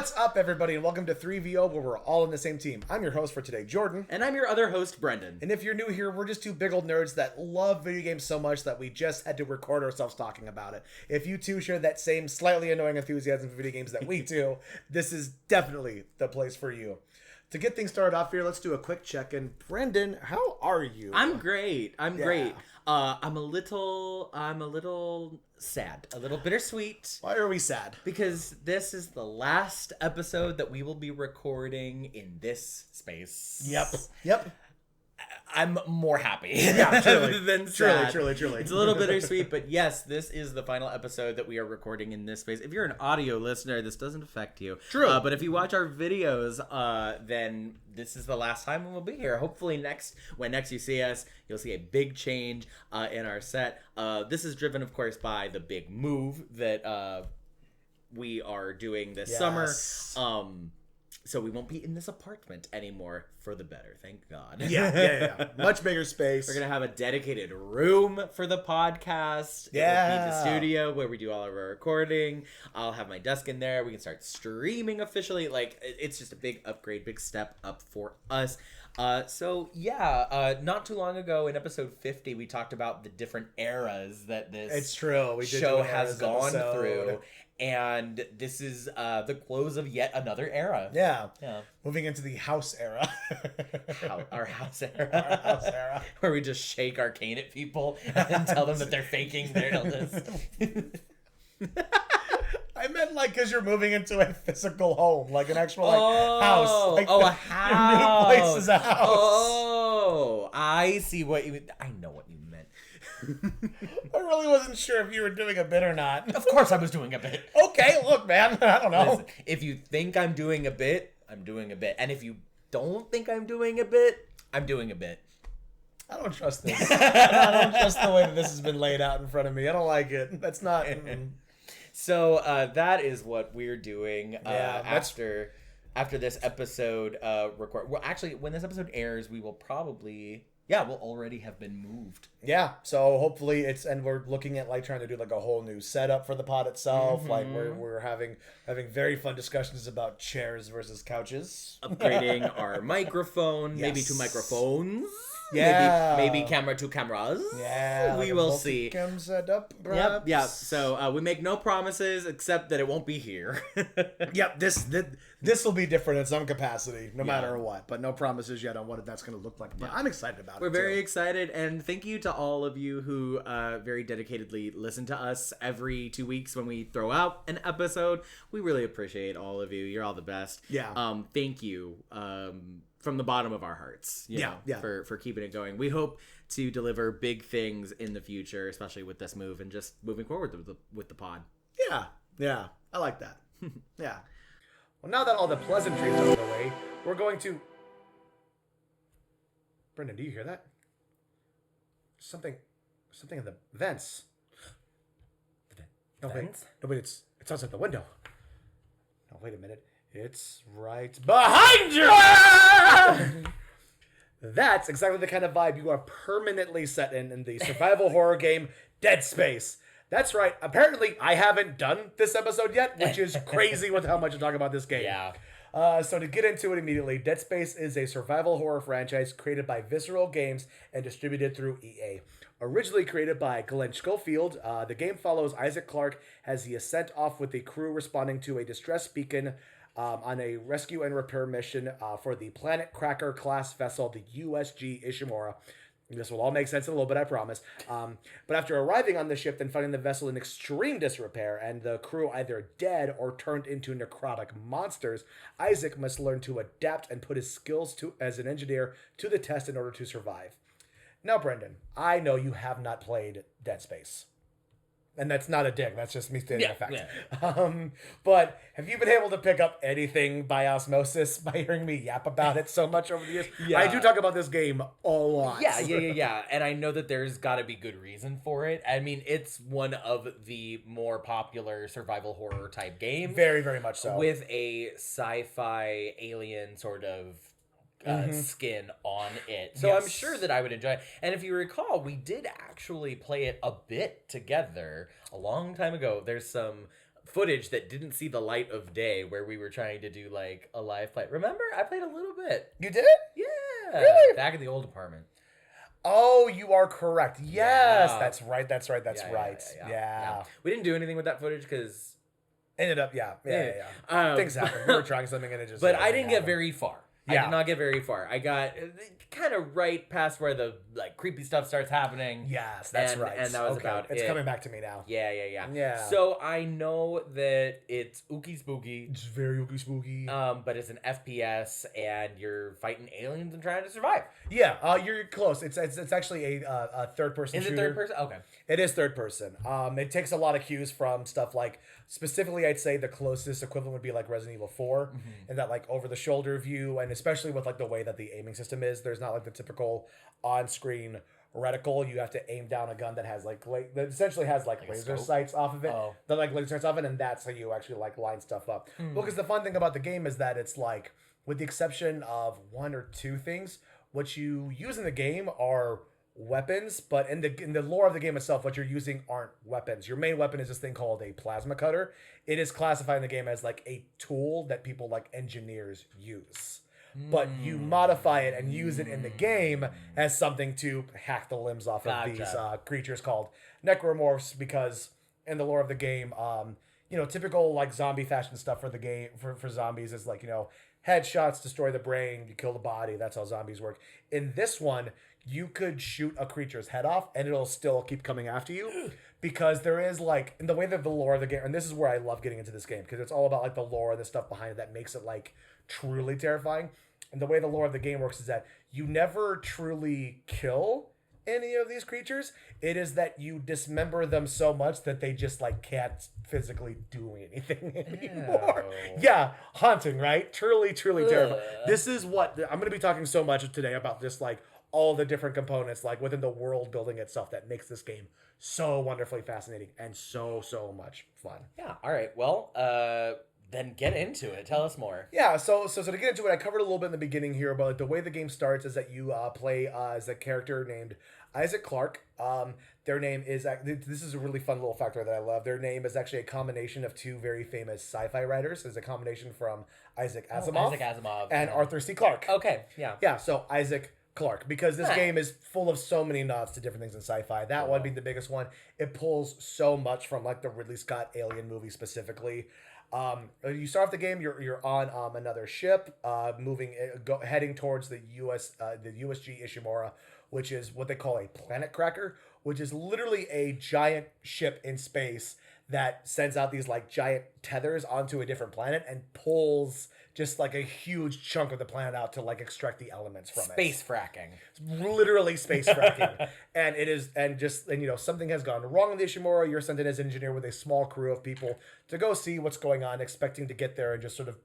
What's up, everybody, and welcome to 3VO, where we're all in the same team. I'm your host for today, Jordan. And I'm your other host, Brendan. And if you're new here, we're just two big old nerds that love video games so much that we just had to record ourselves talking about it. If you too share that same slightly annoying enthusiasm for video games that we do, this is definitely the place for you. To get things started off here, let's do a quick check-in. Brendan, how are you? I'm great. I'm great. I'm a little sad, a little bittersweet. Why are we sad? Because this is the last episode that we will be recording in this space. Yep. I'm more happy. Yeah, truly. than sad. Truly. It's a little bittersweet, but yes, this is the final episode that we are recording in this space. If you're an audio listener, this doesn't affect you. True. But if you watch our videos, then this is the last time we'll be here. Hopefully when next you see us, you'll see a big change in our set. This is driven, of course, by the big move that we are doing this summer. So we won't be in this apartment anymore, for the better, thank God. Yeah. Much bigger space. We're going to have a dedicated room for the podcast. Yeah. It will be the studio where we do all of our recording. I'll have my desk in there. We can start streaming officially. Like, it's just a big upgrade, big step up for us. Not too long ago in episode 50, we talked about the different eras that this show has gone through. And this is the close of yet another era. Yeah. Moving into the house era. Our house era. Where we just shake arcane at people and tell them that they're faking their illness. I meant because you're moving into a physical home, like an actual house. Like a house. Your new place is a house. Oh, I see what you mean. I know what you meant. I really wasn't sure if you were doing a bit or not. Of course I was doing a bit. Okay, look, man. I don't know. Listen, if you think I'm doing a bit, I'm doing a bit. And if you don't think I'm doing a bit, I'm doing a bit. I don't trust this. I don't trust the way that this has been laid out in front of me. I don't like it. That's not... So that is what we're doing after this episode record. Well, actually, when this episode airs, we will probably... Yeah, we'll already have been moved. Yeah, so hopefully and we're looking at trying to do a whole new setup for the pod itself. Mm-hmm. We're having very fun discussions about chairs versus couches. Upgrading our microphone, maybe 2 microphones. Yeah. Maybe camera to cameras. Yeah. We will see. Cam setup, perhaps. Yep. So we make no promises except that it won't be here. Yep. This will be different in some capacity, no matter what. But no promises yet on what that's going to look like. But I'm excited about it. We're very excited, and thank you to all of you who very dedicatedly listen to us every 2 weeks when we throw out an episode. We really appreciate all of you. You're all the best. Yeah. Thank you. From the bottom of our hearts, for keeping it going. We hope to deliver big things in the future, especially with this move and just moving forward with the pod. Yeah, I like that. Yeah. Well, now that all the pleasantries are out of the way, we're going to... Brendan, do you hear that? Something in the vents. Vents? No, wait, it's outside the window. No, wait a minute. It's right behind you! That's exactly the kind of vibe you are permanently set in the survival horror game Dead Space. That's right. Apparently, I haven't done this episode yet, which is crazy with how much I talk about this game. Yeah. So to get into it immediately, Dead Space is a survival horror franchise created by Visceral Games and distributed through EA. Originally created by Glenn Schofield, the game follows Isaac Clarke as he is sent off with the crew responding to a distress beacon on a rescue and repair mission for the Planet Cracker class vessel, the USG Ishimura. This will all make sense in a little bit, I promise. But after arriving on the ship and finding the vessel in extreme disrepair and the crew either dead or turned into necrotic monsters, Isaac must learn to adapt and put his skills as an engineer to the test in order to survive. Now, Brendan, I know you have not played Dead Space. And that's not a dig. That's just me stating a fact. Yeah. But have you been able to pick up anything by osmosis by hearing me yap about it so much over the years? Yeah. I do talk about this game a lot. Yeah. And I know that there's got to be good reason for it. I mean, it's one of the more popular survival horror type games. Very, very much so. With a sci-fi alien sort of skin on it. So I'm sure that I would enjoy it. And if you recall, we did actually play it a bit together a long time ago. There's some footage that didn't see the light of day where we were trying to do like a live play. Remember? I played a little bit. You did? Yeah. Really? Back in the old apartment. Oh, you are correct. Yes, Yeah. that's right. That's right. That's Yeah, right. Yeah. We didn't do anything with that footage because Ended up, things happen. We were trying something and it just. But I nothing didn't get happened. very far. I Yeah. did not get very far. I got kind of right past where the like creepy stuff starts happening. Yes, that's right. And that was Okay, about it's it. coming back to me now. Yeah. So I know that it's ooky spooky. It's very ooky spooky. But it's an FPS and you're fighting aliens and trying to survive. Yeah, you're close. It's actually a third person Is shooter. it third person? Okay. It is third person. It takes a lot of cues from stuff like, specifically, I'd say the closest equivalent would be like Resident Evil 4, and that like over the shoulder view, and especially with like the way that the aiming system is, there's not like the typical on screen reticle. You have to aim down a gun that has like that essentially has like a laser scope? sights off of it. Oh. That like laser sights off it, and that's how you actually like line stuff up. Well, because the fun thing about the game is that it's like, with the exception of one or two things, what you use in the game are weapons, but in the lore of the game itself, what you're using aren't weapons. Your main weapon is this thing called a plasma cutter. It is classified in the game as like a tool that people like engineers use. But you modify it and use it in the game as something to hack the limbs off of Gotcha. these creatures called necromorphs, because in the lore of the game, typical like zombie fashion stuff for the game for zombies is like, headshots destroy the brain, you kill the body, that's how zombies work. In this one, you could shoot a creature's head off and it'll still keep coming after you, because there is like, in the way that the lore of the game, and this is where I love getting into this game, because it's all about like the lore and the stuff behind it that makes it like truly terrifying. And the way the lore of the game works is that you never truly kill any of these creatures. It is that you dismember them so much that they just like can't physically do anything anymore. Ew. Yeah, haunting, right? Truly terrifying. Ugh. This is what I'm going to be talking so much today about, just like all the different components like within the world building itself that makes this game so wonderfully fascinating and so much fun. Yeah. All right. Well, then get into it. Tell us more. Yeah, so to get into it, I covered a little bit in the beginning here, but the way the game starts is that you play as a character named Isaac Clarke. Their name is, this is a really fun little factor that I love. Their name is actually a combination of two very famous sci-fi writers. It's a combination from Isaac Asimov, and yeah. Arthur C. Clarke. Okay. Yeah. Yeah, so Isaac Clarke, because this Huh. game is full of so many nods to different things in sci-fi. That one being the biggest one. It pulls so much from like the Ridley Scott Alien movie specifically. You start off the game. You're on another ship, heading towards the USG Ishimura, which is what they call a planet cracker, which is literally a giant ship in space that sends out these like giant tethers onto a different planet and pulls just like a huge chunk of the planet out to like extract the elements from Space fracking. literally space fracking. And it is, and something has gone wrong in the Ishimura. You're sent in as an engineer with a small crew of people to go see what's going on, expecting to get there and just sort of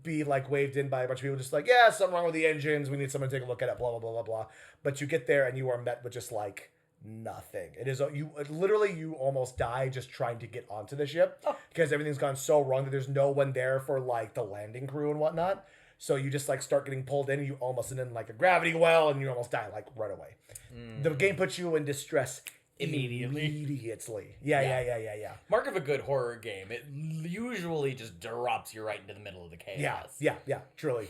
be like waved in by a bunch of people, just like, yeah, something wrong with the engines, we need someone to take a look at it, blah blah blah blah blah. But you get there and you are met with just like nothing. It is you almost die just trying to get onto the ship, because everything's gone so wrong that there's no one there for like the landing crew and whatnot. So you just like start getting pulled in and you almost end in like a gravity well and you almost die like right away. The game puts you in distress immediately. Yeah. Mark of a good horror game. It usually just drops you right into the middle of the chaos. Yeah, truly.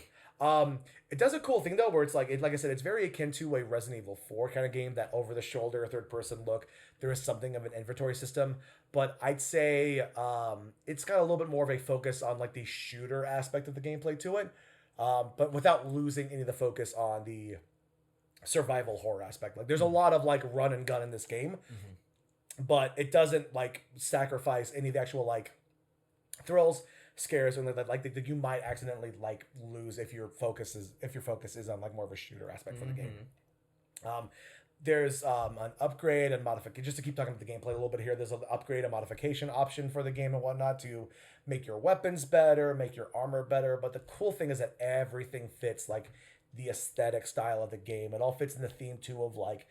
It does a cool thing though, where it's like, like I said, it's very akin to a Resident Evil 4 kind of game, that over the shoulder third person look. There is something of an inventory system, but I'd say it's got a little bit more of a focus on like the shooter aspect of the gameplay to it, but without losing any of the focus on the survival horror aspect. Like there's a lot of like run and gun in this game, but it doesn't like sacrifice any of the actual like thrills, scares, and that you might accidentally like lose if your focus is on like more of a shooter aspect for the game. There's an upgrade and modification. Just to keep talking about the gameplay a little bit here, there's an upgrade and modification option for the game and whatnot to make your weapons better, make your armor better. But the cool thing is that everything fits like the aesthetic style of the game. It all fits in the theme too of like,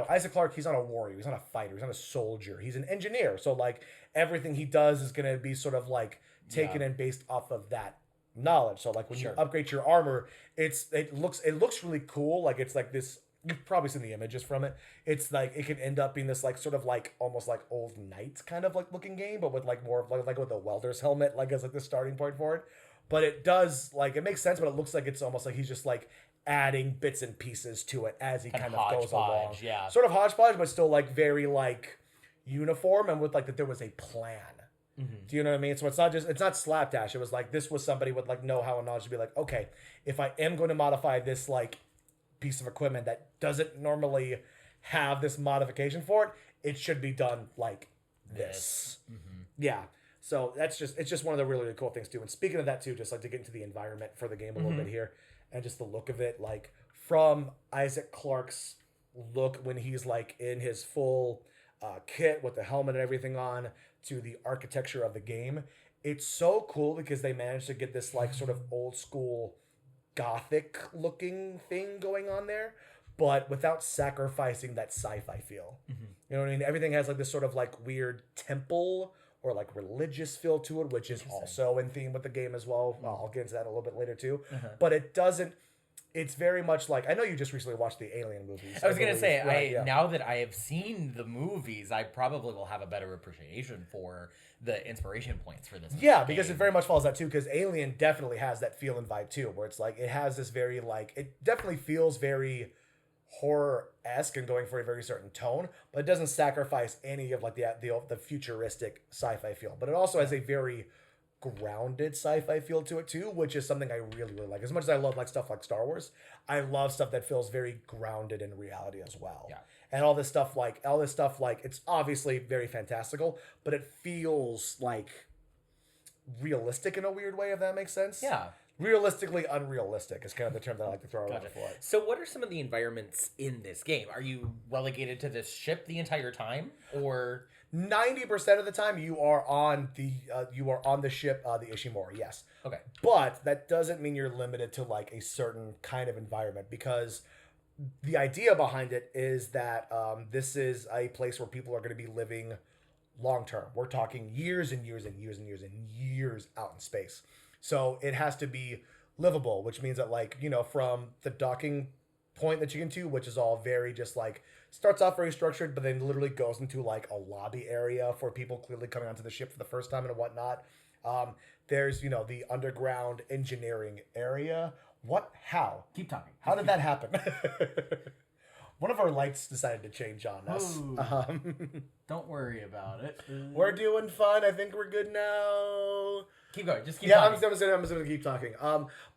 Isaac Clarke, he's not a warrior, he's not a fighter, he's not a soldier, he's an engineer. So like everything he does is gonna be sort of like taken and based off of that knowledge. So like when you upgrade your armor, it looks really cool. Like it's like this you've probably seen the images from it. It's like it can end up being this like sort of like almost like old knight kind of like looking game, but with like more of like with a welder's helmet like as like the starting point for it. But it does like it makes sense, but it looks like it's almost like he's just like adding bits and pieces to it as he kind of goes along. Yeah. Sort of hodgepodge, but still like very like uniform and with like that there was a plan. Do you know what I mean? So it's not slapdash. It was like this was somebody with like know-how and knowledge to be like, okay, if I am going to modify this like piece of equipment that doesn't normally have this modification for it, it should be done like this. Yeah. So it's just one of the really, really cool things too. And speaking of that too, just like to get into the environment for the game a little bit here and just the look of it, like from Isaac Clarke's look when he's like in his full kit with the helmet and everything on to the architecture of the game. It's so cool because they managed to get this like sort of old school gothic looking thing going on there, but without sacrificing that sci-fi feel. You know what I mean? Everything has like this sort of like weird temple or like religious feel to it, which is also in theme with the game as well. I'll get into that a little bit later too. But it doesn't. It's very much like I know you just recently watched the Alien movies. I was gonna say, right, now that I have seen the movies, I probably will have a better appreciation for the inspiration points for this. Yeah, because it very much follows that too. Because Alien definitely has that feel and vibe too, where it's like it has this very like it definitely feels very horror-esque and going for a very certain tone, but it doesn't sacrifice any of like the futuristic sci-fi feel. But it also has a very grounded sci-fi feel to it too, which is something I really, really like. As much as I love like stuff like Star Wars, I love stuff that feels very grounded in reality as well. Yeah. And all this stuff like it's obviously very fantastical, but it feels like realistic in a weird way, if that makes sense. Yeah. Realistically unrealistic is kind of the term that I like to throw around Gotcha. for it. So what are some of the environments in this game? Are you relegated to this ship the entire time, or 90% of the time you are on the ship, the Ishimori, yes. okay? But that doesn't mean you're limited to like a certain kind of environment, because the idea behind it is that this is a place where people are going to be living long term. We're talking years and years and years and years and years out in space. So it has to be livable, which means that like, you know, from the docking point that you get to, which is all very just like starts off very structured, but then literally goes into like a lobby area for people clearly coming onto the ship for the first time and whatnot. There's, you know, the underground engineering area. How? Keep talking. How did that happen? One of our lights decided to change on us. Don't worry about it. We're doing fine. I think we're good now. Keep going. Just keep Yeah, talking. I'm just gonna keep talking.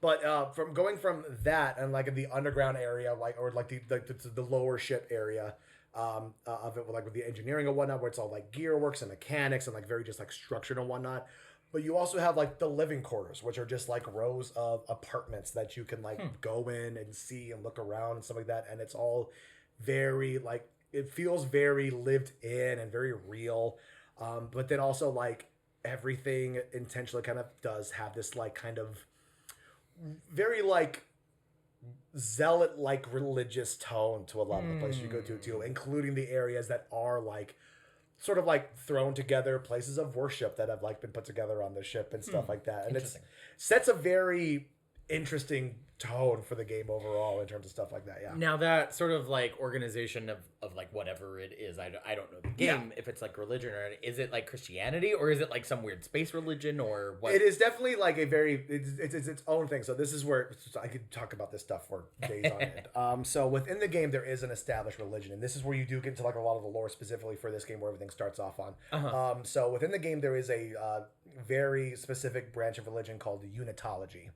But from going from that and like the underground area, like or like the lower ship area, of it, like with the engineering and whatnot, where it's all like gear works and mechanics and like very just like structured and whatnot. But you also have like the living quarters, which are just like rows of apartments that you can like go in and see and look around and stuff like that. And it's all very like it feels very lived in and very real. But then also like everything intentionally kind of does have this like kind of very like zealot like religious tone to a lot of the places you go to too, including the areas that are like sort of like thrown together places of worship that have like been put together on the ship and stuff like that. And it sets a very interesting tone for the game overall in terms of stuff like that. Yeah. Now that sort of like organization of like whatever it is, I don't know the game, if it's like religion or is it like Christianity or is it like some weird space religion or what? It is definitely like a very, it's its own thing. So this is where I could talk about this stuff for days on end. So within the game, there is an established religion, and this is where you do get into like a lot of the lore specifically for this game where everything starts off on. So within the game, there is a very specific branch of religion called unitology,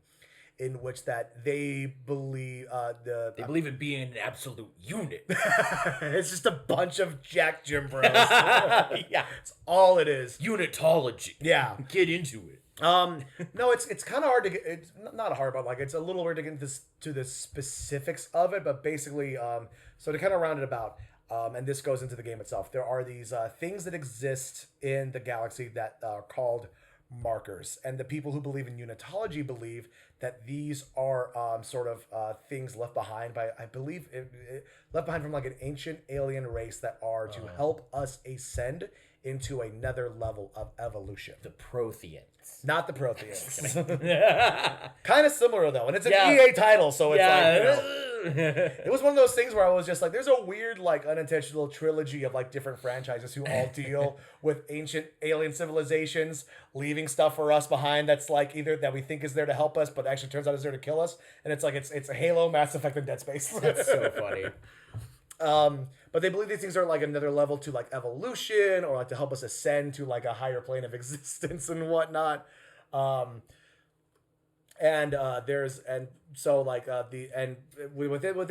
in which that they believe they believe in being an absolute unit. It's just a bunch of Jack Jim Bros. Yeah, it's all it is. Unitology. Yeah, get into it. No, it's kind of hard to get. It's not hard, but like it's a little hard to get into the specifics of it. But basically, so to kind of round it about, and this goes into the game itself. There are these things that exist in the galaxy that are called markers, and the people who believe in unitology believe that these are sort of things left behind by, I believe, left behind from like an ancient alien race that are to help us ascend into another level of evolution. The Protheans. Not the Protheans. Yeah. Kind of similar though, and it's an Yeah. EA title, so it's like, you know, Yeah. it was one of those things where I was just like, there's a weird like unintentional trilogy of like different franchises who all deal with ancient alien civilizations, leaving stuff for us behind that's like either that we think is there to help us, but actually turns out is there to kill us, and it's like it's a Halo, Mass Effect, and Dead Space. That's so funny. But they believe these things are like another level to like evolution or like to help us ascend to like a higher plane of existence and whatnot. Within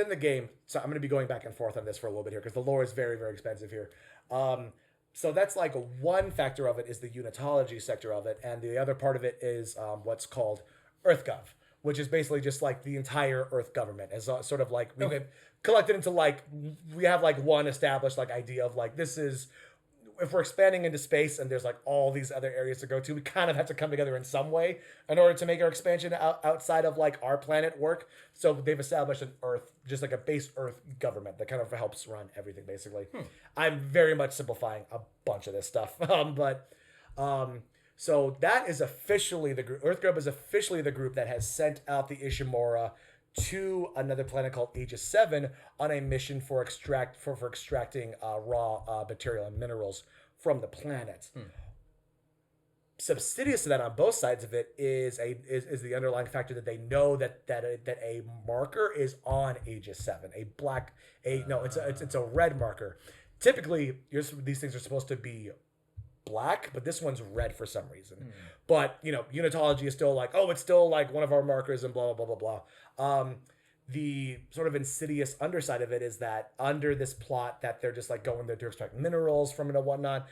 the game, so I'm going to be going back and forth on this for a little bit here because the lore is very, very expensive here. So that's like one factor of it is the unitology sector of it, and the other part of it is what's called EarthGov, which is basically just like the entire Earth government as sort of like we collected into like we have like one established like idea of like this is if we're expanding into space and there's like all these other areas to go to, we kind of have to come together in some way in order to make our expansion outside of like our planet work. So they've established an Earth, just like a base Earth government that kind of helps run everything basically. I'm very much simplifying a bunch of this stuff, so that is officially the group. EarthGov is officially the group that has sent out the Ishimura to another planet called Aegis 7 on a mission for extracting raw material and minerals from the planet. Subsidious to that on both sides of it is the underlying factor that they know that a marker is on Aegis 7. It's a red marker. Typically, these things are supposed to be black, but this one's red for some reason. But you know, unitology is still like, oh, it's still like one of our markers and blah blah blah blah blah. The sort of insidious underside of it is that under this plot that they're just like going there to extract minerals from it and whatnot,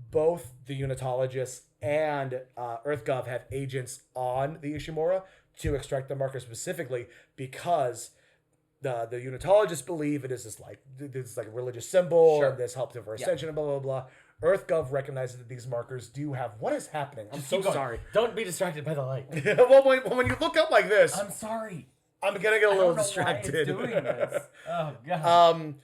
both the unitologists and EarthGov have agents on the Ishimura to extract the marker specifically because the unitologists believe it is this like religious symbol and this helps for ascension and blah blah blah. EarthGov recognizes that these markers do have what is happening. I'm so sorry. Don't be distracted by the light. Well, when you look up like this, I'm sorry. I'm gonna get a little distracted. distracted. Why it's doing this. Oh god.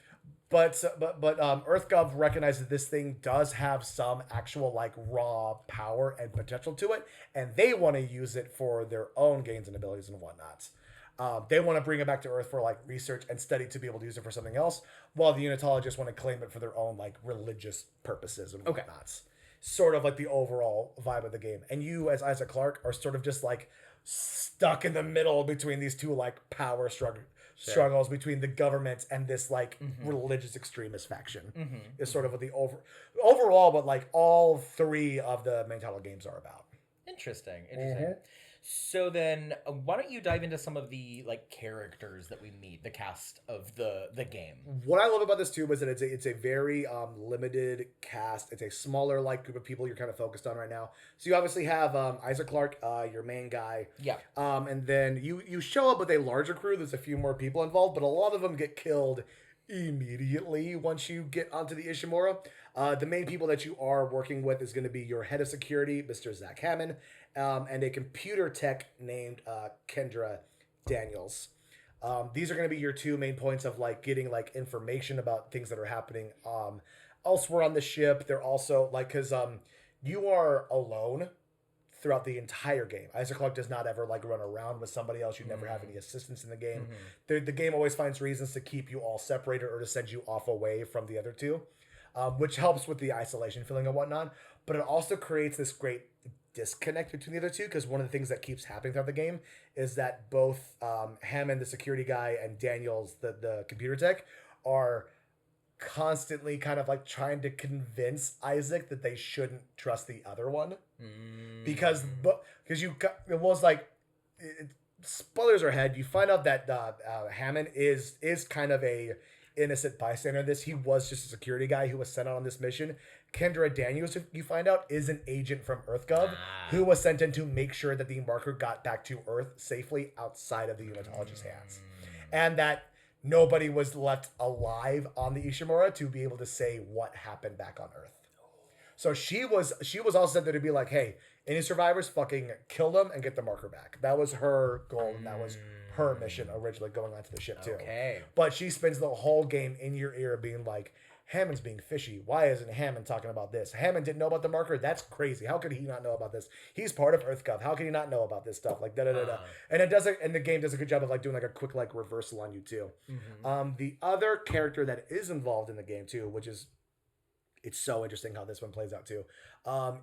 But EarthGov recognizes this thing does have some actual like raw power and potential to it, and they want to use it for their own gains and abilities and whatnot. They want to bring it back to Earth for like research and study to be able to use it for something else, while the unitologists want to claim it for their own like religious purposes and whatnot. Sort of like the overall vibe of the game. And you, as Isaac Clarke, are sort of just like stuck in the middle between these two like power struggles between the government and this like religious extremist faction. Is sort of what the overall, but like all three of the main title games are about. Interesting. So then, why don't you dive into some of the like characters that we meet, the cast of the game? What I love about this too is that it's a very limited cast. It's a smaller like group of people you're kind of focused on right now. So you obviously have Isaac Clarke, your main guy. Yeah. And then you show up with a larger crew. There's a few more people involved, but a lot of them get killed immediately once you get onto the Ishimura. The main people that you are working with is going to be your head of security, Mr. Zach Hammond, and a computer tech named Kendra Daniels. These are going to be your two main points of like getting like information about things that are happening elsewhere on the ship. They're also like because you are alone throughout the entire game. Isaac Clarke does not ever like run around with somebody else. You never have any assistance in the game. The game always finds reasons to keep you all separated or to send you off away from the other two, which helps with the isolation feeling and whatnot. But it also creates this great disconnect between the other two because one of the things that keeps happening throughout the game is that both Hammond, the security guy, and Daniels, the computer tech, are constantly kind of like trying to convince Isaac that they shouldn't trust the other one because it was like spoilers are ahead. You find out that Hammond is kind of a innocent bystander in this. He was just a security guy who was sent out on this mission. Kendra Daniels, you find out, is an agent from EarthGov who was sent in to make sure that the marker got back to Earth safely outside of the unitologist's hands, and that nobody was left alive on the Ishimura to be able to say what happened back on Earth. So she was also sent there to be like, hey, any survivors, fucking kill them and get the marker back. That was her goal, and that was her mission originally going onto the ship too. Okay. But she spends the whole game in your ear being like, Hammond's being fishy. Why isn't Hammond talking about this? Hammond didn't know about the marker? That's crazy. How could he not know about this? He's part of EarthGov. How can he not know about this stuff? Like, da-da-da-da. And and the game does a good job of like doing like a quick like reversal on you too. The other character that is involved in the game too, which is, it's so interesting how this one plays out too,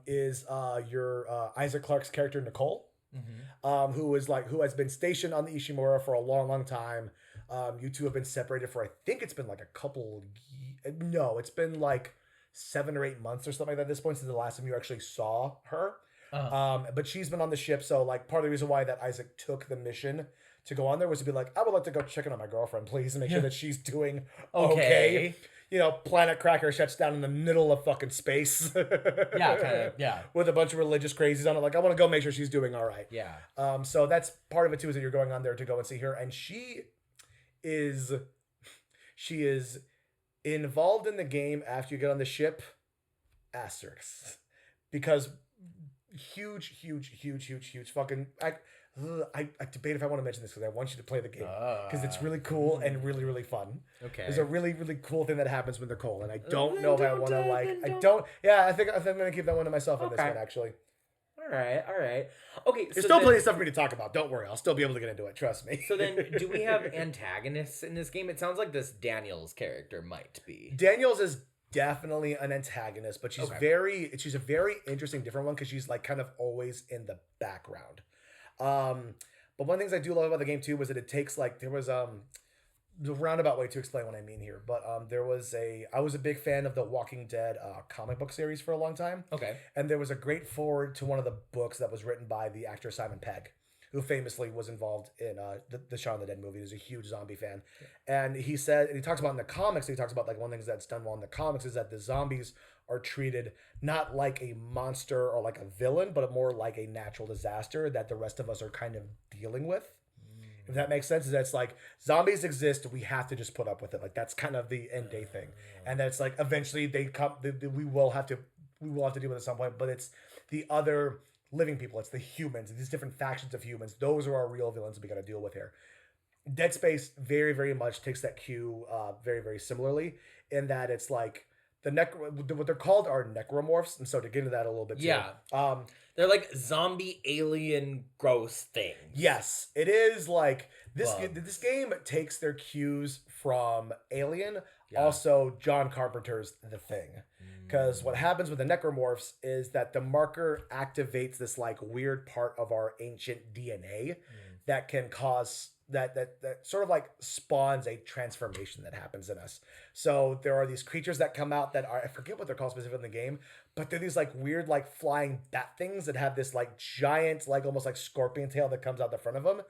is your Isaac Clarke's character, Nicole. Who has been stationed on the Ishimura for a long, long time. You two have been separated for, I think it's been like it's been like 7 or 8 months or something like that at this point since the last time you actually saw her. But she's been on the ship, so like part of the reason why that Isaac took the mission to go on there was to be like, I would like to go check in on my girlfriend, please, and make sure that she's doing okay. You know, Planet Cracker shuts down in the middle of fucking space. Yeah, kind of. Yeah. With a bunch of religious crazies on it. Like, I want to go make sure she's doing all right. Yeah. So that's part of it too, is that you're going on there to go and see her. And she is involved in the game after you get on the ship. Asterisks. Because huge fucking... I debate if I want to mention this because I want you to play the game because it's really cool and really, really fun. Okay. There's a really, really cool thing that happens with Nicole, and I don't know if I want to like. I don't. Yeah, I think I'm gonna keep that one to myself on this one actually. All right. Okay, There's still plenty of stuff for me to talk about. Don't worry, I'll still be able to get into it. Trust me. So then, do we have antagonists in this game? It sounds like this Daniels character might be. Daniels is definitely an antagonist, but she's a very interesting, different one because she's like kind of always in the background. But one of the things I do love about the game too was that it takes like there was the roundabout way to explain what I mean here, but I was a big fan of the Walking Dead comic book series for a long time. Okay. And there was a great forward to one of the books that was written by the actor Simon Pegg, who famously was involved in the Shaun of the Dead movie. He's a huge zombie fan. And he said, and he talks about in the comics, he talks about like one of the things that's done well in the comics is that the zombies are treated not like a monster or like a villain, but more like a natural disaster that the rest of us are kind of dealing with. If that makes sense, is that it's like zombies exist, we have to just put up with it. Like that's kind of the end day thing, and that's like eventually they come. We will have to deal with it at some point. But it's the other living people. It's the humans. These different factions of humans. Those are our real villains we got to deal with here. Dead Space very, very much takes that cue very, very similarly in that it's like what they're called are necromorphs, and so to get into that a little bit too. Yeah. They're like zombie alien gross things. Yes, it is like this game takes their cues from Alien, also John Carpenter's The Thing. Because what happens with the necromorphs is that the marker activates this like weird part of our ancient DNA that can cause that sort of like spawns a transformation that happens in us. So there are these creatures that come out that are, I forget what they're called specifically in the game, but they're these like weird like flying bat things that have this like giant like almost like scorpion tail that comes out the front of them.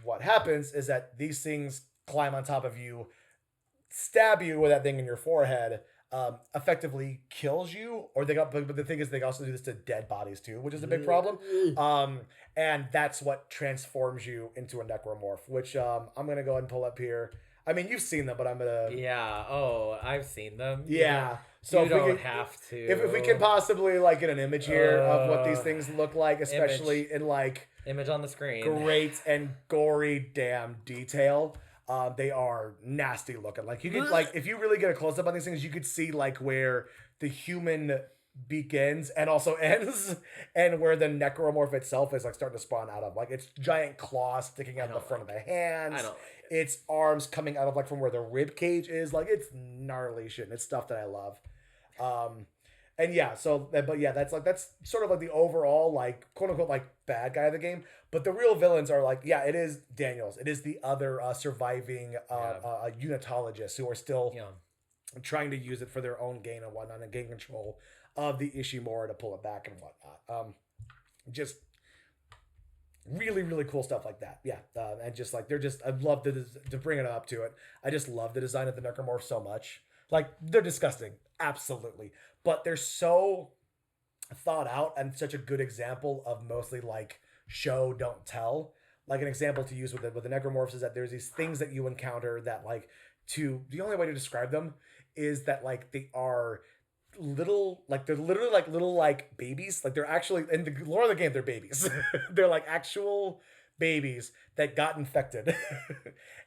What happens is that these things climb on top of you, stab you with that thing in your forehead, effectively kills you, or but the thing is they also do this to dead bodies too, which is a big problem. And that's what transforms you into a necromorph, which I'm gonna go ahead and pull up here. I mean, you've seen them, but I'm gonna. Yeah. Oh, I've seen them. Yeah. So you don't have to. If we can possibly like get an image here of what these things look like, especially in like image on the screen, great and gory damn detail. They are nasty looking. Like you could like if you really get a close up on these things, you could see like where the human begins and also ends, and where the necromorph itself is like starting to spawn out of. Like it's giant claws sticking out the front of the hands. I don't like it. It's arms coming out of like from where the rib cage is. Like it's gnarly shit. And it's stuff that I love. And yeah, so but yeah, that's sort of like the overall like quote unquote like bad guy of the game. But the real villains are like, yeah, it is Daniels. It is the other surviving unitologists who are still trying to use it for their own gain and whatnot and gain control of the Ishimura to pull it back and whatnot. Just really, really cool stuff like that. Yeah. And just like, I love to bring it up to it. I just love the design of the necromorph so much. Like they're disgusting. Absolutely. But they're so thought out and such a good example of mostly like show, don't tell. Like an example to use with the necromorphs is that there's these things that you encounter that like the only way to describe them is that like they are little, like they're literally like little like babies. Like they're actually in the lore of the game, they're babies. They're like actual babies that got infected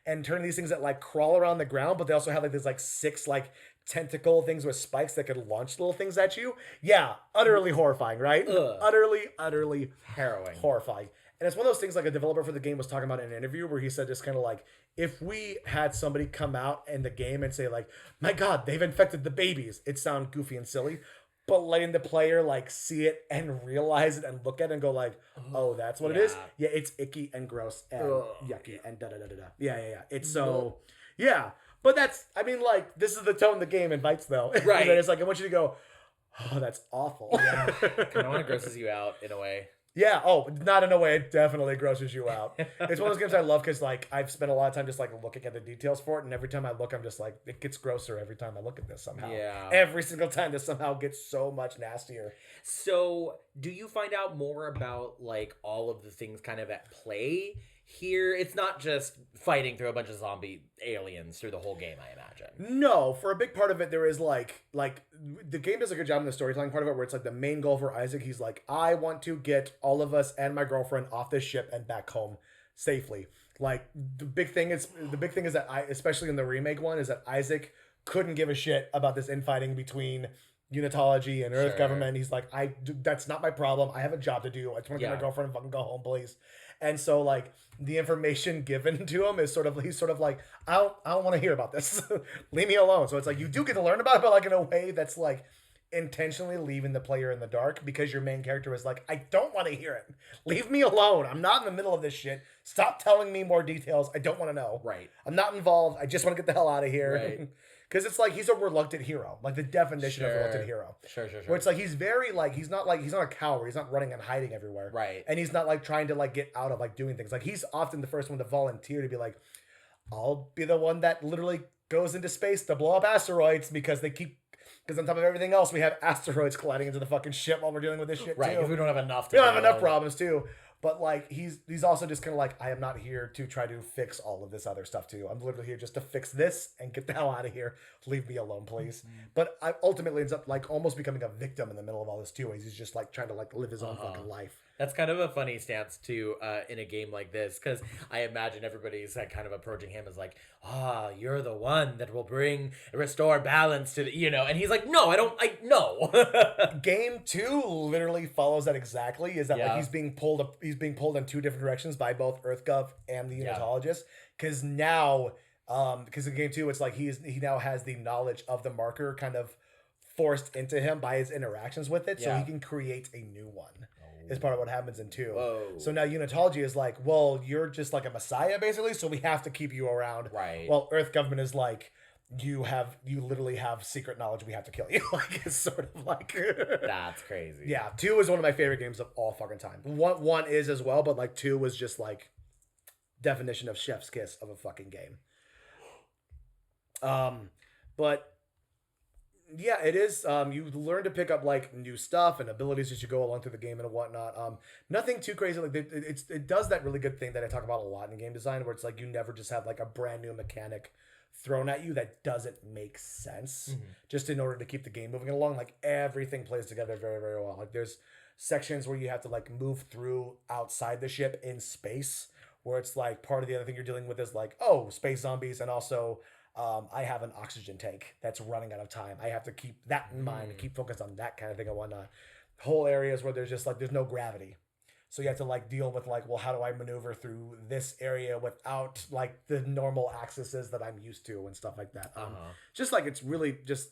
and turn these things that like crawl around the ground, but they also have like these like 6 like tentacle things with spikes that could launch little things at you. Yeah, utterly horrifying, right? Ugh. Utterly Harrowing. horrifying. And it's one of those things like a developer for the game was talking about in an interview where he said just kind of like, if we had somebody come out in the game and say like, my God, they've infected the babies, it sound goofy and silly. But letting the player like see it and realize it and look at it and go like, oh, that's what it is. Yeah, it's icky and gross and yucky and da da da da da. Yeah. It's so yeah. But that's, I mean, like, this is the tone the game invites, though. Right. And it's like, I want you to go, oh, that's awful. Yeah. Kind of want to grosses you out in a way. Yeah. Oh, not in a way. It definitely grosses you out. It's one of those games I love because, like, I've spent a lot of time just, like, looking at the details for it. And every time I look, I'm just like, it gets grosser every time I look at this somehow. Yeah. Every single time this somehow gets so much nastier. So, do you find out more about, like, all of the things kind of at play here? It's not just fighting through a bunch of zombie aliens through the whole game, I imagine. No, for a big part of it, there is like the game does a good job in the storytelling part of it, where it's like the main goal for Isaac. He's like, I want to get all of us and my girlfriend off this ship and back home safely. Like the big thing is that especially in the remake one, is that Isaac couldn't give a shit about this infighting between Unitology and Earth government. He's like, that's not my problem. I have a job to do. I just want to get my girlfriend and fucking go home, please. And so like the information given to him is he's sort of like, I don't want to hear about this. Leave me alone. So it's like you do get to learn about it, but like in a way that's like intentionally leaving the player in the dark because your main character is like, I don't want to hear it. Leave me alone. I'm not in the middle of this shit. Stop telling me more details. I don't want to know. Right. I'm not involved. I just want to get the hell out of here. Right. Because it's like he's a reluctant hero, like the definition of a reluctant hero. Sure. Where it's like he's very like he's not a coward. He's not running and hiding everywhere. Right. And he's not like trying to like get out of like doing things. Like he's often the first one to volunteer to be like, I'll be the one that literally goes into space to blow up asteroids because on top of everything else we have asteroids colliding into the fucking ship while we're dealing with this shit Right, too. because we don't have enough. We don't have enough problems too. But like he's also just kind of like, I am not here to try to fix all of this other stuff too. I'm literally here just to fix this and get the hell out of here. Leave me alone, please. But I ultimately ends up like almost becoming a victim in the middle of all this too. He's just like trying to like live his own fucking life. That's kind of a funny stance too in a game like this, because I imagine everybody's like kind of approaching him as like, you're the one that will restore balance to the, and he's like, no, no. Game 2 literally follows that exactly. Is that like he's being pulled in 2 different directions by both EarthGov and the Unitologist. Because now, because in Game 2 it's like he now has the knowledge of the marker kind of forced into him by his interactions with it, so he can create a new one. Is part of what happens in 2. Whoa. So now Unitology is like, well, you're just like a messiah basically, so we have to keep you around. Right. Well, Earth government is like, you literally have secret knowledge, we have to kill you. Like it's sort of like That's crazy. Yeah, 2 is one of my favorite games of all fucking time. One is as well, but like 2 was just like definition of chef's kiss of a fucking game. But yeah, it is. You learn to pick up like new stuff and abilities as you go along through the game and whatnot. Nothing too crazy. Like it does that really good thing that I talk about a lot in game design, where it's like you never just have like a brand new mechanic thrown at you that doesn't make sense just in order to keep the game moving along. Like everything plays together very, very well. Like there's sections where you have to like move through outside the ship in space, where it's like part of the other thing you're dealing with is like, oh, space zombies, and also I have an oxygen tank that's running out of time. I have to keep that in mind and keep focused on that kind of thing and whatnot. Whole areas where there's just like, there's no gravity. So you have to like deal with like, well, how do I maneuver through this area without like the normal accesses that I'm used to and stuff like that. Just like, it's really just,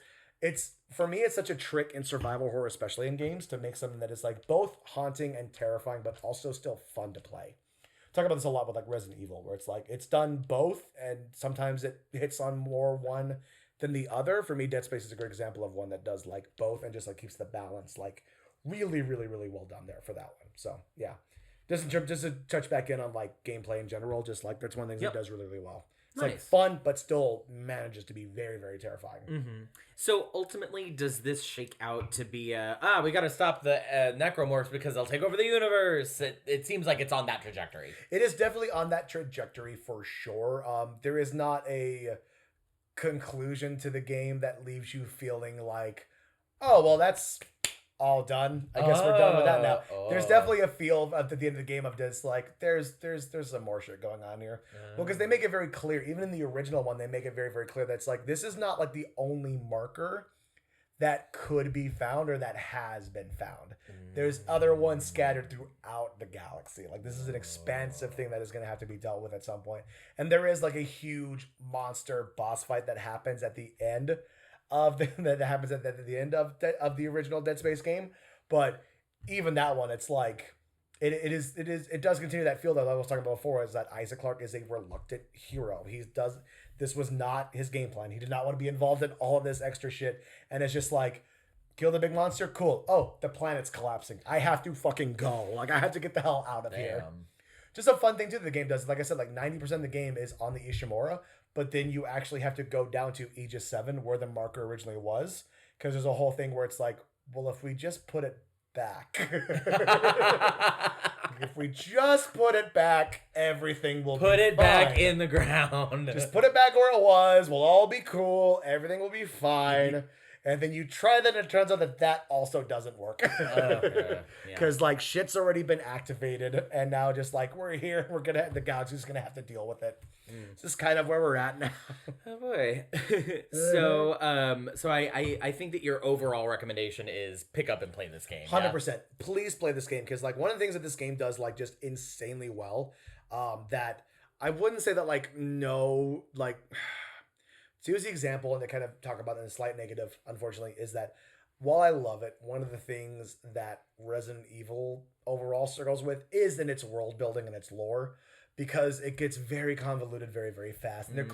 for me, it's such a trick in survival horror, especially in games, to make something that is like both haunting and terrifying, but also still fun to play. Talk about this a lot with like Resident Evil, where it's like it's done both, and sometimes it hits on more one than the other. For me, Dead Space is a great example of one that does like both and just like keeps the balance like really, really, really well done there for that one. So yeah, just to touch back in on like gameplay in general, just like that's one thing it does really, really well. It's like fun, but still manages to be very, very terrifying. So ultimately, does this shake out to be we got to stop the necromorphs because they'll take over the universe? It seems like it's on that trajectory. It is definitely on that trajectory for sure. There is not a conclusion to the game that leaves you feeling like, oh, well, that's all done. I guess we're done with that now. Oh. There's definitely a feel at the end of the game of just like there's some more shit going on here. Well, because they make it very clear, even in the original one, they make it very, very clear that it's like this is not like the only marker that could be found or that has been found. There's other ones scattered throughout the galaxy. Like this is an expansive thing that is going to have to be dealt with at some point. And there is like a huge monster boss fight that happens at the end of the end of the original Dead Space game. But even that one, it's like it does continue that feel that I was talking about before, is that Isaac Clarke is a reluctant hero. This was not his game plan. He did not want to be involved in all of this extra shit. And it's just like, kill the big monster? Cool. Oh, the planet's collapsing. I have to fucking go. Like, I have to get the hell out of here. Just a fun thing, too, the game does. Like I said, like 90% of the game is on the Ishimura, but then you actually have to go down to Aegis 7, where the marker originally was, because there's a whole thing where it's like, well, if we just put it back... If we just put it back, everything will put be it fine. Back in the ground. Just put it back where it was. We'll all be cool. Everything will be fine. And then you try that, and it turns out that also doesn't work. Because like shit's already been activated, and now just like we're here, the galaxy's gonna have to deal with it. This is kind of where we're at now. Oh boy. So I think that your overall recommendation is pick up and play this game. 100%. Please play this game, because like one of the things that this game does like just insanely well, that I wouldn't say that like no like. So here's the example, and they kind of talk about it in a slight negative, unfortunately, is that while I love it, one of the things that Resident Evil overall struggles with is in its world building and its lore, because it gets very convoluted very, very fast. And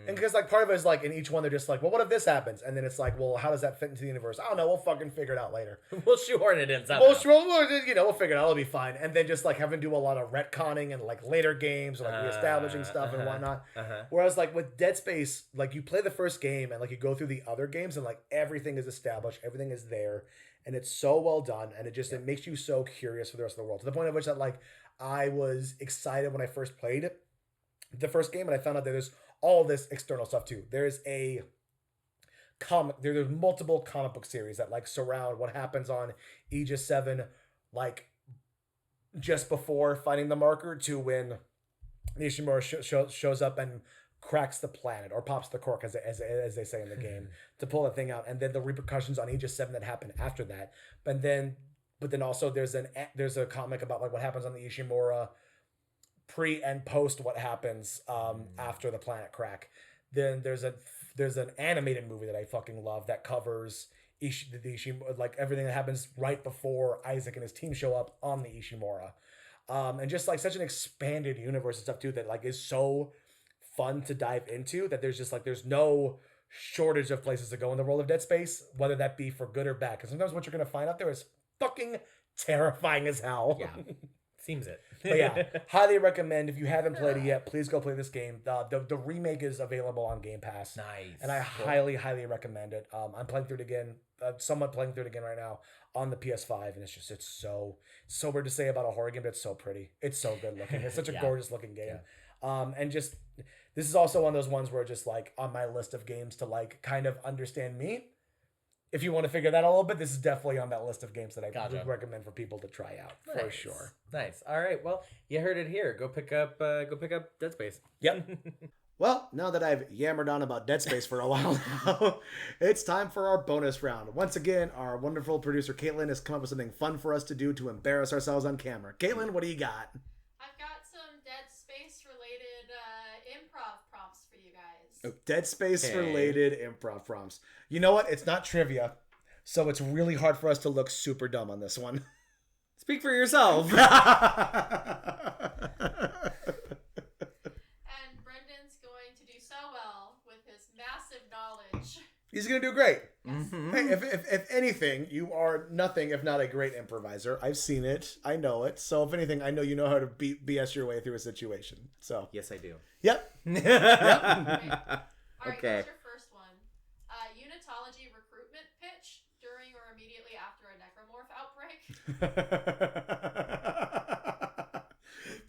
because like part of it is like in each one, they're just like, well, what if this happens? And then it's like, well, how does that fit into the universe? I don't know. We'll fucking figure it out later. We'll shoehorn it in somehow. We'll figure it out. It'll be fine. And then just like having to do a lot of retconning and like later games, or like reestablishing stuff and whatnot. Whereas like with Dead Space, like you play the first game and like you go through the other games and like everything is established, everything is there, and it's so well done, and it makes you so curious for the rest of the world, to the point of which that like I was excited when I first played the first game, and I found out that there's all this external stuff too. There's there's multiple comic book series that like surround what happens on Aegis 7, like just before finding the marker to when the Ishimura shows up and cracks the planet, or pops the cork, as they say in the game, to pull that thing out, and then the repercussions on Aegis 7 that happen after that. But then also there's a comic about like what happens on the Ishimura pre and post what happens after the planet crack. Then there's an animated movie that I fucking love that covers the Ishimura, like everything that happens right before Isaac and his team show up on the Ishimura. And just like such an expanded universe and stuff too, that like is so fun to dive into, that there's no shortage of places to go in the world of Dead Space, whether that be for good or bad. Because sometimes what you're going to find out there is fucking terrifying as hell. Yeah. Seems it. But yeah, highly recommend. If you haven't played it yet, please go play this game. The remake is available on Game Pass. Nice. And I highly, highly recommend it. I'm playing through it again. Somewhat playing through it again right now on the PS5, and it's so weird to say about a horror game, but it's so pretty. It's so good looking. It's such a gorgeous looking game. Yeah. And just this is also one of those ones where just like on my list of games to like kind of understand me. If you want to figure that out a little bit, this is definitely on that list of games that I would recommend for people to try out for sure. Nice. All right. Well, you heard it here. Go pick up Dead Space. Yep. Well, now that I've yammered on about Dead Space for a while now, it's time for our bonus round. Once again, our wonderful producer Caitlin has come up with something fun for us to do to embarrass ourselves on camera. Caitlin, what do you got? I've got some Dead Space related improv prompts for you guys. Oh, Dead Space related improv prompts. You know what? It's not trivia, so it's really hard for us to look super dumb on this one. Speak for yourself. And Brendan's going to do so well with his massive knowledge. He's going to do great. Mm-hmm. Hey, if anything, you are nothing if not a great improviser. I've seen it. I know it. So if anything, I know you know how to BS your way through a situation. So Yes, I do. Yep. Yep. All right, Okay. here's your first one. Unitology recruitment pitch during or immediately after a necromorph outbreak.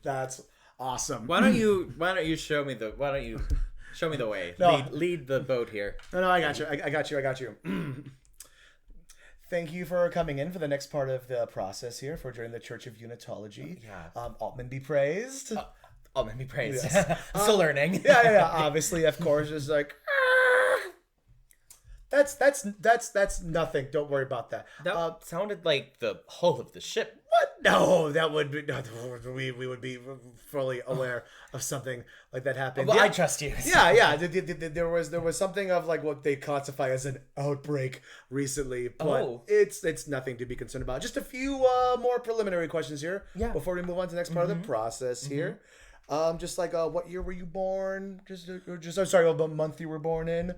That's awesome. Why don't you show me the way? No. Lead the boat here. No, I got you. I got you. thank you for coming in for the next part of the process here for joining the Church of Unitology. Yeah. Altman be praised. Altman be praised. Yes. I'm still learning. Yeah. Obviously, of course, is like. That's nothing. Don't worry about that. That sounded like the hull of the ship. What? No, that would be. No, we would be fully aware of something like that happening. Well, Yeah. I trust you. Yeah. There was something of like what they classify as an outbreak recently, but it's nothing to be concerned about. Just a few more preliminary questions here. Yeah. Before we move on to the next part of the process here. Just like what year were you born? Just I'm sorry, what month you were born in?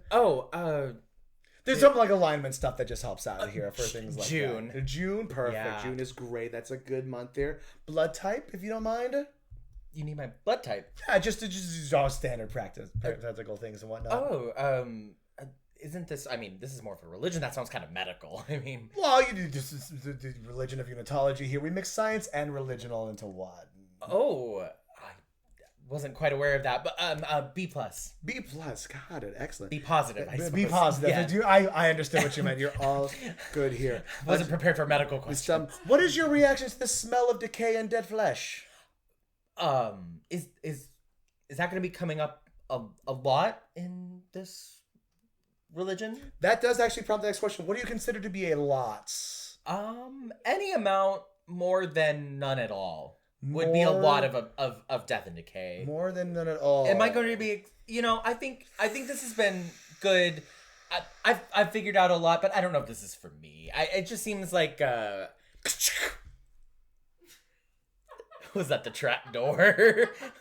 There's something like alignment stuff that just helps out here for things like June. that. June, perfect. Yeah. June is great. That's a good month there. Blood type, if you don't mind. You need my blood type. Yeah, just all standard practical things and whatnot. Isn't this? I mean, this is more for religion. That sounds kind of medical. I mean, Well, you do this is the religion of unitology here. We mix science and religion all into one. I wasn't quite aware of that, but B plus, B plus, got it, excellent. B positive. I Be suppose. positive. Yeah. I understood what you meant. You're all good here. Wasn't prepared for medical questions. What is your reaction to the smell of decay and dead flesh? Is that going to be coming up a lot in this religion? That does actually prompt the next question. What do you consider to be a lot? Any amount more than none at all would be a lot of death and decay. More than none at all. Am I going to be? I think this has been good. I've figured out a lot, but I don't know if this is for me. It just seems like. Was that the trap door?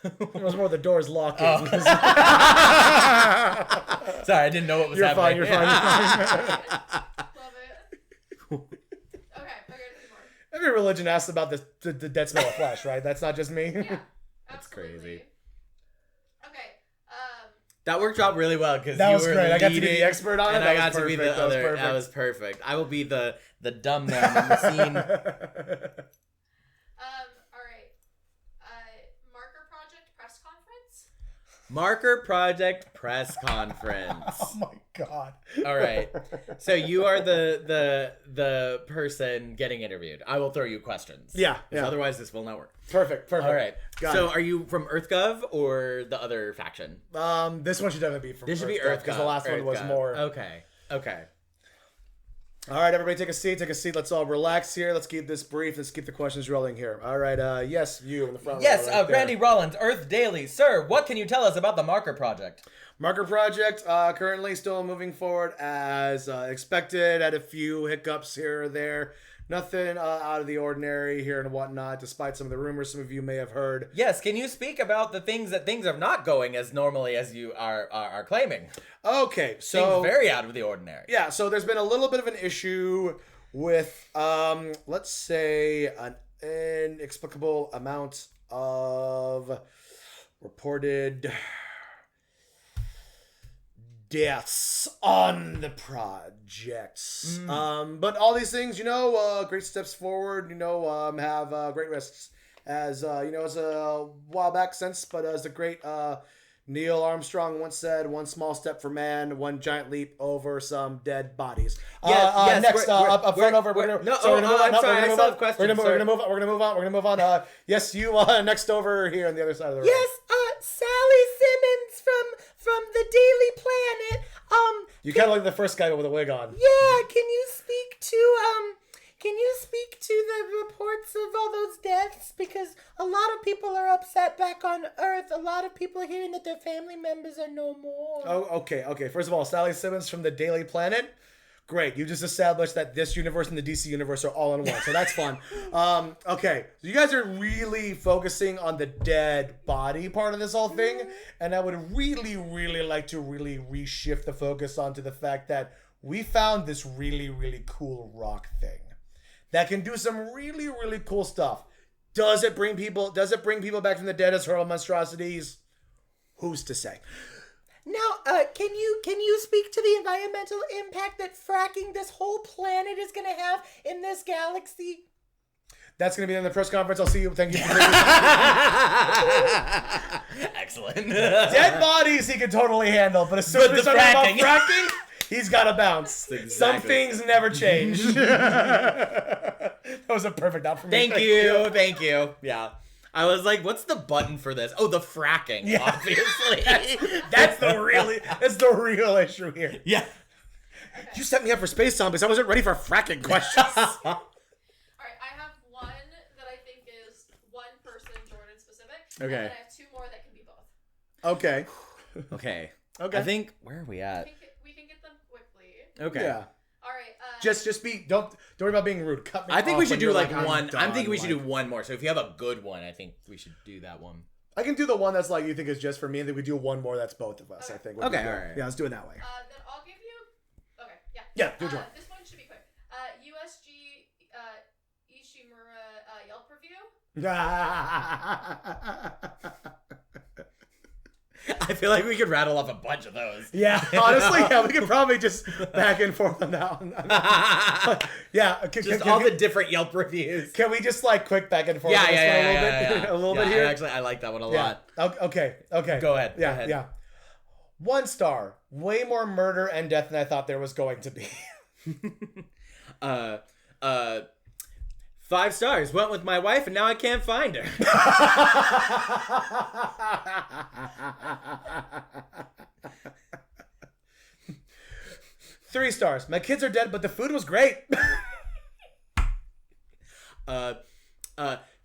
It was more the doors locking. Oh. Sorry, I didn't know what was happening. You're fine. Love it. Okay, two more. Every religion asks about the dead smell of flesh, right? That's not just me. Yeah, That's absolutely. crazy. Okay, That worked out really well because That you was were great. I got to be leading, the expert on it. and That I got was to be perfect. the That was other. perfect. That was perfect. I will be the dumb man in the scene. all right. Marker Project press conference. Marker Project press conference. Oh my god. All right. So you are the person getting interviewed. I will throw you questions. Yeah. 'Cause otherwise, this will not work. Perfect. All right. Got So it. are you from EarthGov or the other faction? This one should definitely be from This should be EarthGov, EarthGov because the last one was EarthGov. more. Okay. All right, everybody, take a seat. Let's all relax here. Let's keep this brief. Let's keep the questions rolling here. All right. Yes, you in the front. Yes, row right there. Brandy Rollins, Earth Daily. Sir, what can you tell us about the Marker Project? Marker Project currently still moving forward as expected. Had a few hiccups here or there. Nothing out of the ordinary here and whatnot, despite some of the rumors some of you may have heard. Yes, can you speak about the things that things are not going as normally as you are claiming? Okay, so Things very out of the ordinary. yeah, so there's been a little bit of an issue with, let's say, an inexplicable amount of reported deaths on the projects. But all these things, great steps forward, have great risks. As, it's a while back since, but as the great Neil Armstrong once said, one small step for man, one giant leap over some dead bodies. Yes, Next, up front over. I'm sorry, I still have questions. We're gonna move on. Yes, you next over here on the other side of the room. Yes, Sally Simmons from the Daily Planet. You kind of like the first guy with a wig on. Yeah, can you speak to the reports of all those deaths? Because a lot of people are upset back on Earth. A lot of people are hearing that their family members are no more. Oh, okay. First of all, Sally Simmons from the Daily Planet. Great. You just established that this universe and the DC universe are all in one, so that's fun. Okay. So you guys are really focusing on the dead body part of this whole thing, and I would really, really like to really reshift the focus onto the fact that we found this really, really cool rock thing that can do some really, really cool stuff. Does it bring people back from the dead as horrible monstrosities? Who's to say? Now, can you speak to the environmental impact that fracking this whole planet is going to have in this galaxy? That's going to be in the press conference. I'll see you. Thank you. Excellent. Dead bodies he can totally handle, but as soon as But it's the talking about fracking. fracking, He's got to bounce. Exactly. Some things never change. That was a perfect out for me. Thank you. Yeah. I was like, what's the button for this? Oh, the fracking, Yeah. obviously. That's the real issue here. Yeah. You set me up for space zombies. I wasn't ready for fracking questions. All right, I have one that I think is one person, Jordan specific. Okay. And then I have two more that can be both. Okay. Okay. Okay. I think, where are we at? We can get them quickly. Okay. Yeah. All right. Just be don't worry about being rude. Cut me I think off we when should do you're like I'm one. I'm done, thinking we should do like- one more. So if you have a good one, I think we should do that one. I can do the one that's like you think is just for me, and then we do one more that's both of us. Okay. I think. would be Okay, good. alright. Yeah, let's do it that way. Then I'll give you. Okay. Yeah. Yeah, do Jordan. This one should be quick. USG Ishimura Yelp review. I feel like we could rattle off a bunch of those. Yeah, honestly, yeah, we could probably just back and forth on that one. Yeah, Just all the different Yelp reviews. Can we just like quick back and forth? Yeah, on this one yeah, a little yeah, bit, yeah. a little Yeah, bit here. I like that one a Yeah. lot. Okay. Go ahead. Yeah, Go ahead. yeah. 1 star. Way more murder and death than I thought there was going to be. 5 stars. Went with my wife and now I can't find her. 3 stars. My kids are dead, but the food was great.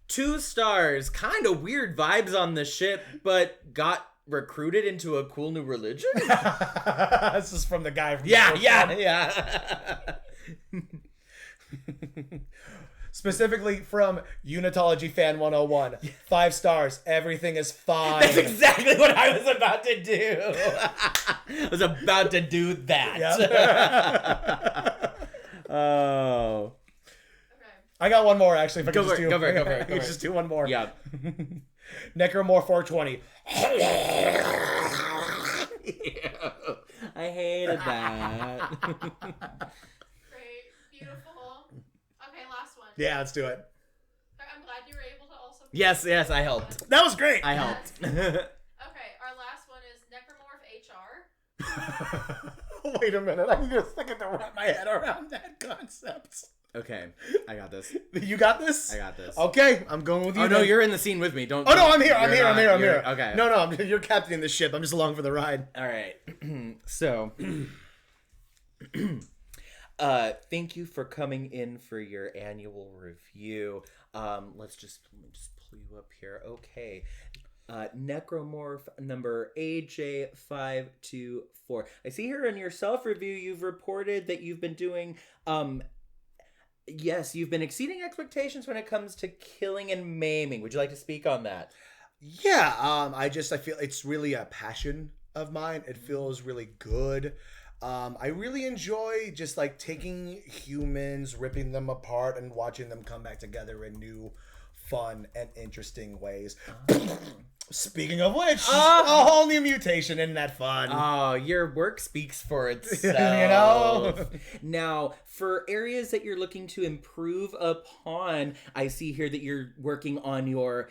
2 stars. Kind of weird vibes on the ship, but got recruited into a cool new religion. This is from the guy from the Yeah. Specifically from Unitology Fan 101. 5 stars. Everything is fine. That's exactly what I was about to do. I was about to do that. Yep. Oh. Okay. I got one more actually. If I Go could just for it, do, go for it, go for it, I go could for just it. do one more. Yeah. Necromore 420. I hated that. Great. Beautiful. Okay, last one. Yeah, let's do it. I'm glad you were able to also. Yes, I helped. That was great. I helped. Okay, our last one is Necromorph HR. Wait a minute. I need a second to wrap my head around that concept. Okay, I got this. You got this? I got this. Okay, I'm going with you. Oh no, then. you're in the scene with me. Don't. Oh no, I'm here. I'm you're here. I'm not- here. I'm you're- here. Okay. No, you're captaining the ship. I'm just along for the ride. All right. So, thank you for coming in for your annual review. Let me just pull you up here. Okay. Necromorph number AJ524. I see here in your self-review you've reported that you've been doing yes, you've been exceeding expectations when it comes to killing and maiming. Would you like to speak on that? Yeah, I feel it's really a passion of mine. It feels really good. I really enjoy just like taking humans, ripping them apart, and watching them come back together in new, fun, and interesting ways. Speaking of which, a whole new mutation, isn't that fun? Oh, your work speaks for itself. You know? Now, for areas that you're looking to improve upon, I see here that you're working on your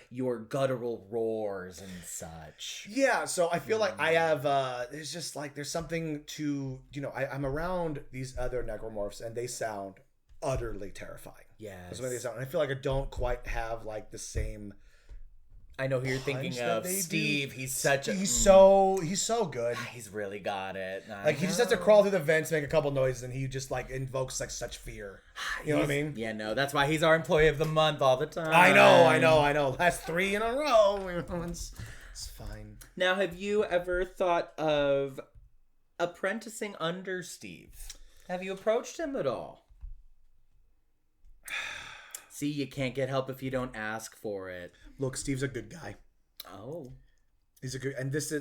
guttural roars and such. Yeah, so I feel like I have, there's just like, there's something to, I'm around these other necromorphs and they sound utterly terrifying. Yes. That's the way they sound. And I feel like I don't quite have like the same. I know who you're thinking punch that of. they do. Steve. He's such a... He's so good. He's really got it. Like he just has to crawl through the vents, make a couple noises, and he just like invokes like such fear. You know what I mean? Yeah, no, that's why he's our employee of the month all the time. I know. Last 3 in a row. It's fine. Now, have you ever thought of apprenticing under Steve? Have you approached him at all? See, you can't get help if you don't ask for it. Look, Steve's a good guy. Oh. He's a good, and this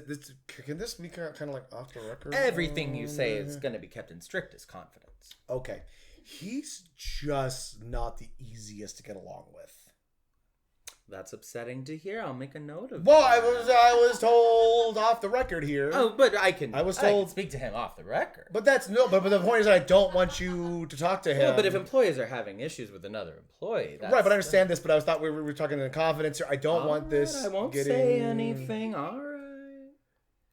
can this be kind of like off the record? Everything you say is going to be kept in strictest confidence. Okay. He's just not the easiest to get along with. That's upsetting to hear. I'll make a note of Well, that. I was told off the record here. Oh, but I was can told- speak to him off the record. But but the point is that I don't want you to talk to him. No, but if employees are having issues with another employee, that's right, but I understand this. But I thought we were talking in confidence here. I don't want this. I won't getting... say anything. All right.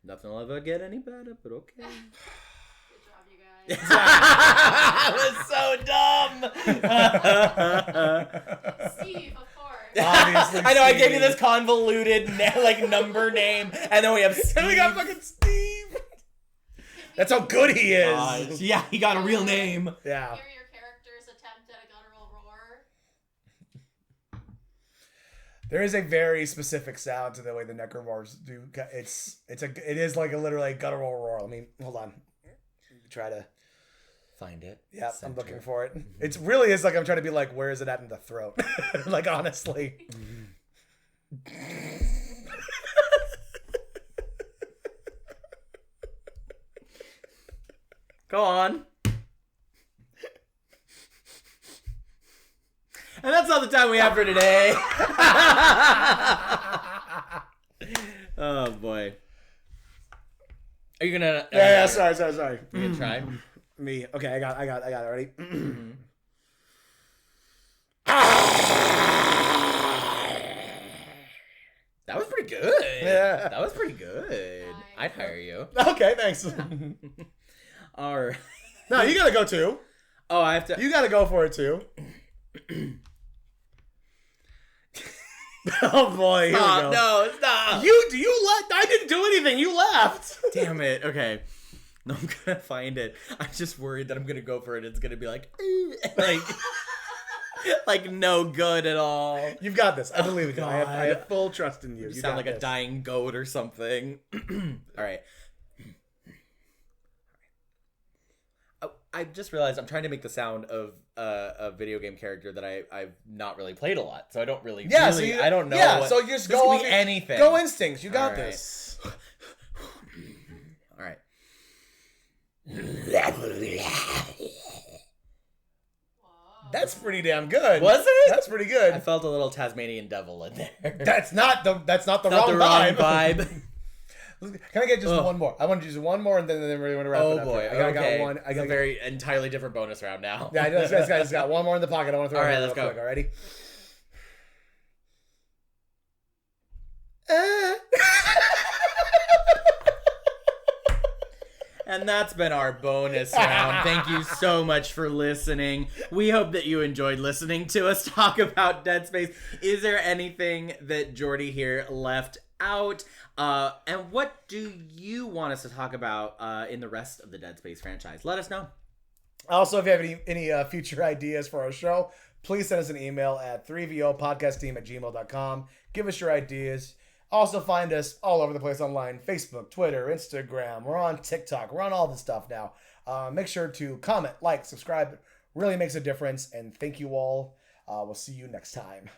Nothing will ever get any better, but okay. Good job, you That was so dumb. Steve, of course. Obviously, I know. I gave you Steve. this convoluted number name, and then we have Steve. And we got fucking Steve. That's how good he is. Yeah, he got a real name. Yeah. Hear your character's attempt at a guttural roar. There is a very specific sound to the way the necromorphs do. It is like a literally guttural roar. Let me hold on. Try to Find it. Yeah, I'm Center. looking for it. It really is like I'm trying to be like, where is it at in the throat? Like honestly. Go on. And that's all the time we have for today. Oh boy. Are you gonna? Yeah, sorry. You gonna try? Me. Okay, I got it already. That was pretty good. Yeah. That was pretty good. Nice. I'd hire you. Okay, thanks. All right. No, you gotta go too. Oh, I have to. You gotta go for it too. Oh boy, here Stop. we go. No, stop. You left. I didn't do anything. You left. Damn it. Okay. No, I'm gonna find it. I'm just worried that I'm gonna go for it. It's gonna be like, like no good at all. You've got this. I believe in you. I God. have full trust in you. You You sound got like a this. dying goat or something. All right. I just realized I'm trying to make the sound of a video game character that I've not really played a lot, so I don't really. Yeah, really, so you, I don't know. Yeah, what, so you just this go could off be your- anything. Go instincts. You got All right. this. All right. Whoa. That's pretty damn good. Was it? That's pretty I good. felt a little Tasmanian devil in there. That's not the Felt wrong the wrong vibe. vibe. Can I get just Ugh. one more? I want to use one more and then we're going to wrap it Oh up. boy. here. I Okay. got one. I It's got a very entirely different bonus round now. Yeah, I just got one more in the pocket. I want to throw All it right, in let's real go. quick. Alrighty. And that's been our bonus round. Thank you so much for listening. We hope that you enjoyed listening to us talk about Dead Space. Is there anything that Jordy here left out? And what do you want us to talk about in the rest of the Dead Space franchise? Let us know. Also, if you have any future ideas for our show, please send us an email at 3vopodcastteam@gmail.com. Give us your ideas. Also, find us all over the place online. Facebook, Twitter, Instagram. We're on TikTok. We're on all this stuff now. Make sure to comment, like, subscribe. It really makes a difference. And thank you all. We'll see you next time.